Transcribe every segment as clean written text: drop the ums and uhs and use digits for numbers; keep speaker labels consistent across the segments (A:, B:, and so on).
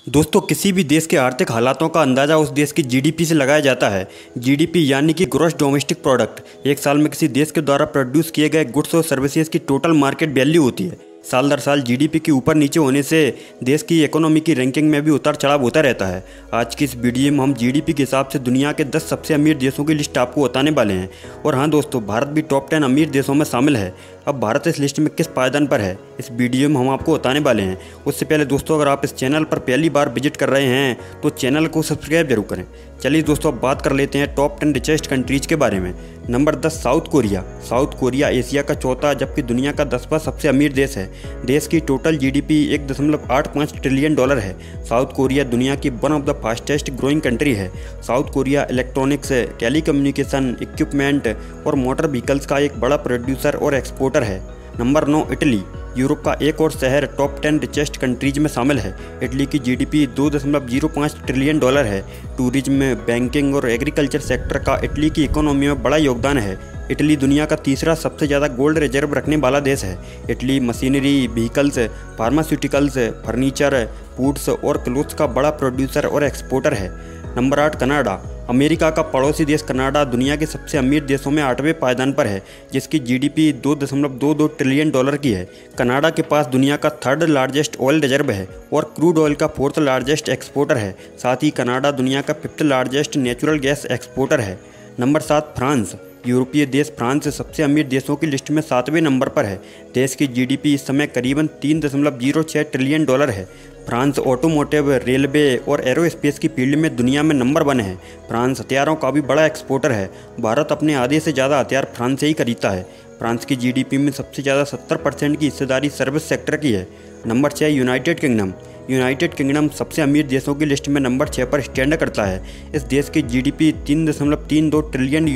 A: दोस्तों, किसी भी देश के आर्थिक हालातों का अंदाज़ा उस देश की जीडीपी से लगाया जाता है। जीडीपी यानी कि ग्रॉस डोमेस्टिक प्रोडक्ट एक साल में किसी देश के द्वारा प्रोड्यूस किए गए गुड्स और सर्विसेज की टोटल मार्केट वैल्यू होती है। साल दर साल जीडीपी के ऊपर नीचे होने से देश की इकोनॉमी की रैंकिंग में भी उतार चढ़ाव होता रहता है। आज की इस वीडियो में हम जीडीपी के हिसाब से दुनिया के 10 सबसे अमीर देशों की लिस्ट आपको बताने वाले हैं। और हाँ दोस्तों, भारत भी टॉप 10 अमीर देशों में शामिल है। अब भारत इस लिस्ट में किस पायदान पर है, इस वीडियो में हम आपको बताने वाले हैं। उससे पहले दोस्तों, अगर आप इस चैनल पर पहली बार विजिट कर रहे हैं तो चैनल को सब्सक्राइब जरूर करें। चलिए दोस्तों, अब बात कर लेते हैं टॉप 10 रिचेस्ट कंट्रीज के बारे में। Number 10 south Korea. South Korea Asia का चौथा जबकि दुनिया का 10वां सबसे अमीर देश है। देश की टोटल जीडीपी $1.85 ट्रिलियन है। साउथ कोरिया दुनिया की one of the fastest growing country है। South Korea electronics, telecommunication equipment और मोटर व्हीकल्स का एक बड़ा प्रोड्यूसर और एक्सपोर्टर है। Number 9 Italy. यूरोप का एक और शहर टॉप 10 रिचेस्ट कंट्रीज में शामिल है। इटली की जीडीपी $2.05 ट्रिलियन है। टूरिज्म, बैंकिंग और एग्रीकल्चर सेक्टर का इटली की इकोनॉमी में बड़ा योगदान है। इटली दुनिया का तीसरा सबसे ज़्यादा गोल्ड रिजर्व रखने वाला देश है। Italy machinery, vehicles, pharmaceuticals, furniture, foods और क्लोथ्स का बड़ा प्रोड्यूसर और एक्सपोर्टर है। Number 8 Canada. अमेरिका का पड़ोसी देश कनाडा दुनिया के सबसे अमीर देशों में 8वें पायदान पर है, जिसकी जीडीपी $2.22 ट्रिलियन की है। कनाडा के पास दुनिया का 3rd लार्जेस्ट ऑयल रिजर्व है और क्रूड ऑयल का 4th लार्जेस्ट एक्सपोर्टर है। साथ ही कनाडा दुनिया का 5th largest natural gas exporter है। Number 7 France. यूरोपीय देश फ्रांस सबसे अमीर देशों की लिस्ट में 7वें नंबर पर है। देश की जीडीपी इस समय करीबन $3.06 ट्रिलियन है। फ्रांस ऑटोमोटिव, रेलवे और एरोस्पेस की फील्ड में दुनिया में नंबर 1 है। फ्रांस हथियारों का भी बड़ा एक्सपोर्टर है। भारत अपने आधे से ज़्यादा हथियार फ्रांस से ही खरीदता है। फ्रांस की जीडीपी में सबसे ज़्यादा 70% की हिस्सेदारी सर्विस सेक्टर की है। Number 6 United kingdom. United kingdom सबसे अमीर देशों की लिस्ट में नंबर 6 पर स्टैंड करता है। इस देश की जीडीपी $3.32 ट्रिलियन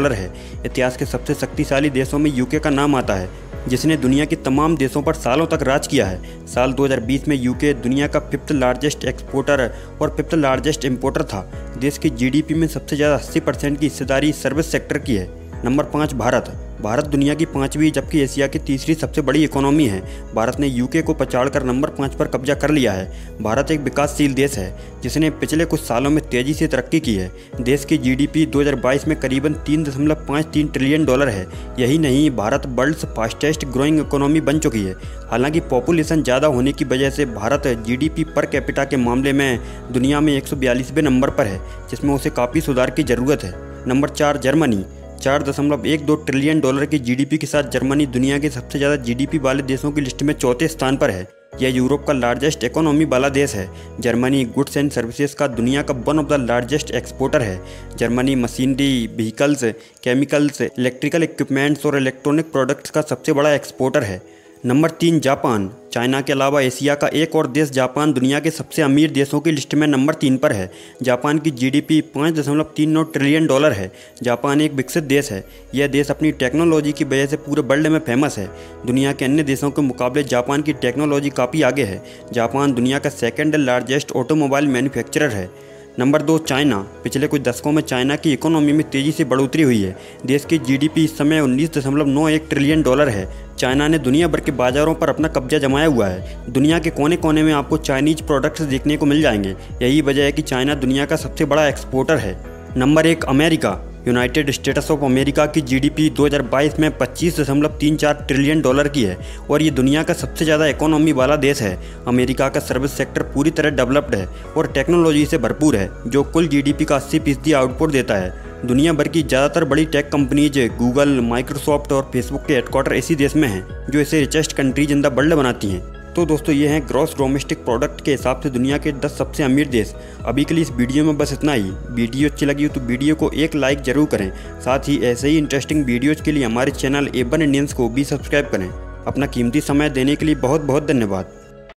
A: है। इतिहास के सबसे शक्तिशाली देशों में यूके का नाम आता है, जिसने दुनिया के तमाम देशों पर सालों तक राज किया है। साल 2020 में यूके दुनिया का 5th लार्जेस्ट एक्सपोर्टर और 5th लार्जेस्ट इंपोर्टर था। देश की जीडीपी में सबसे ज़्यादा 80% की हिस्सेदारी सर्विस सेक्टर की है। नंबर 5 भारत। भारत दुनिया की 5वीं जबकि एशिया की तीसरी सबसे बड़ी इकोनॉमी है। भारत ने यूके को पछाड़कर नंबर 5 पर कब्जा कर लिया है। भारत एक विकासशील देश है जिसने पिछले कुछ सालों में तेज़ी से तरक्की की है। देश की जीडीपी 2022 में करीबन $3.53 ट्रिलियन है। यही नहीं, Bharat world's fastest growing economy बन चुकी है। हालांकि पॉपुलेशन ज़्यादा होने की वजह से भारत जीडीपी पर कैपिटा के मामले में दुनिया में 142वें नंबर पर है, जिसमें उसे काफ़ी सुधार की ज़रूरत है। Number 4 Germany. $4.12 ट्रिलियन की जीडीपी के साथ जर्मनी दुनिया के सबसे ज़्यादा जीडीपी वाले देशों की लिस्ट में 4थे स्थान पर है। यह यूरोप का लार्जेस्ट इकोनॉमी वाला देश है। जर्मनी गुड्स एंड सर्विसेज का दुनिया का one of the largest exporter है। Germany machinery, vehicles, chemicals, electrical equipments और इलेक्ट्रॉनिक प्रोडक्ट्स का सबसे बड़ा एक्सपोर्टर है। Number 3 Japan. चाइना के अलावा एशिया का एक और देश जापान दुनिया के सबसे अमीर देशों की लिस्ट में नंबर 3 पर है। जापान की जीडीपी $5.39 ट्रिलियन है। जापान एक विकसित देश है। यह देश अपनी टेक्नोलॉजी की वजह से पूरे वर्ल्ड में फेमस है। दुनिया के अन्य देशों के मुकाबले जापान की टेक्नोलॉजी काफ़ी आगे है। जापान दुनिया का 2nd लार्जेस्ट ऑटोमोबाइल मैन्युफैक्चरर है। Number 2 China. पिछले कुछ दशकों में चाइना की इकोनॉमी में तेज़ी से बढ़ोतरी हुई है। देश की जीडीपी इस समय $19.91 ट्रिलियन है। चाइना ने दुनिया भर के बाज़ारों पर अपना कब्जा जमाया हुआ है। दुनिया के कोने कोने में आपको चाइनीज प्रोडक्ट्स देखने को मिल जाएंगे। यही वजह है कि चाइना दुनिया का सबसे बड़ा एक्सपोर्टर है। Number 1 America. United states of America की जीडीपी 2022 में $25.34 ट्रिलियन की है और ये दुनिया का सबसे ज़्यादा इकोनॉमी वाला देश है। अमेरिका का सर्विस सेक्टर पूरी तरह डेवलप्ड है और टेक्नोलॉजी से भरपूर है, जो कुल जीडीपी का 80% आउटपुट देता है। दुनिया भर की ज़्यादातर बड़ी टेक कंपनीज गूगल, माइक्रोसॉफ्ट और फेसबुक के हेडक्वार्टर इसी देश में हैं, जो इसे richest countries in the world बनाती हैं। तो दोस्तों, ये हैं ग्रॉस डोमेस्टिक प्रोडक्ट के हिसाब से दुनिया के 10 सबसे अमीर देश। अभी के लिए इस वीडियो में बस इतना ही। वीडियो अच्छी लगी हो तो वीडियो को एक लाइक जरूर करें। साथ ही ऐसे ही इंटरेस्टिंग वीडियोज़ के लिए हमारे चैनल A1 इंडियंस को भी सब्सक्राइब करें। अपना कीमती समय देने के लिए बहुत बहुत धन्यवाद।